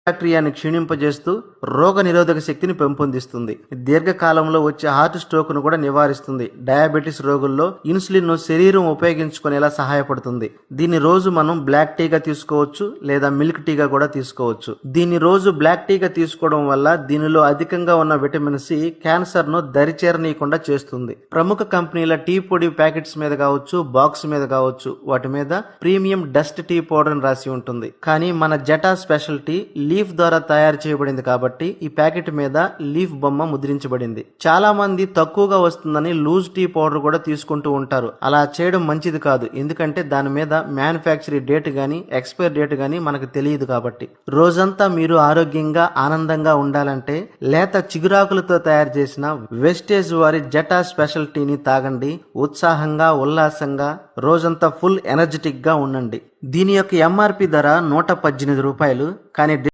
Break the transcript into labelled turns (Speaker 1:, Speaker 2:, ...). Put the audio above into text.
Speaker 1: బ్యాక్టీరియాని క్షీణింపజేస్తూ రోగ నిరోధక శక్తిని పెంపొందిస్తుంది. దీర్ఘకాలంలో వచ్చే హార్ట్ స్ట్రోక్ ను కూడా నివారిస్తుంది. డయాబెటిస్ రోగుల్లో ఇన్సులిన్ ను శరీరం ఉపయోగించుకునేలా సహాయపడుతుంది. దీన్ని రోజు మనం బ్లాక్ టీగా తీసుకోవచ్చు లేదా మిల్క్ టీగా కూడా తీసుకోవచ్చు. దీన్ని రోజు బ్లాక్ టీగా తీసుకోవడం వల్ల దీనిలో అధికంగా ఉన్న విటమిన్ సి క్యాన్సర్ ను దరిచేరనీయకుండా చేస్తుంది. ప్రముఖ కంపెనీల టీ పొడి ప్యాకెట్స్ మీద కావచ్చు, బాక్స్ మీద కావచ్చు, వాటి మీద ప్రీమియం డస్ట్ టీ పౌడర్ అని రాసి ఉంటుంది. కానీ మన జటా స్పెషల్ టీ లీఫ్ ద్వారా తయారు చేయబడింది కాబట్టి ఈ ప్యాకెట్ మీద లీఫ్ బొమ్మ ముద్రించబడింది. చాలా మంది తక్కువగా వస్తుందని లూజ్ టీ పౌడర్ కూడా తీసుకుంటూ ఉంటారు. అలా చేయడం మంచిది కాదు, ఎందుకంటే దాని మీద మ్యానుఫ్యాక్చరీ డేట్ గానీ ఎక్స్పైర్ డేట్ గానీ మనకు తెలియదు కాబట్టి. రోజంతా మీరు ఆరోగ్యంగా ఆనందంగా ఉండాలంటే లేత చిగురాకులతో తయారు చేసిన వెస్టేజ్ వారి జటా స్పెషల్ టీని తాగండి. ఉత్సాహంగా ఉల్లాసంగా రోజంతా ఫుల్ ఎనర్జెటిక్ గా ఉండండి. దీని యొక్క ఎంఆర్పి ధర 118 రూపాయలు. కానీ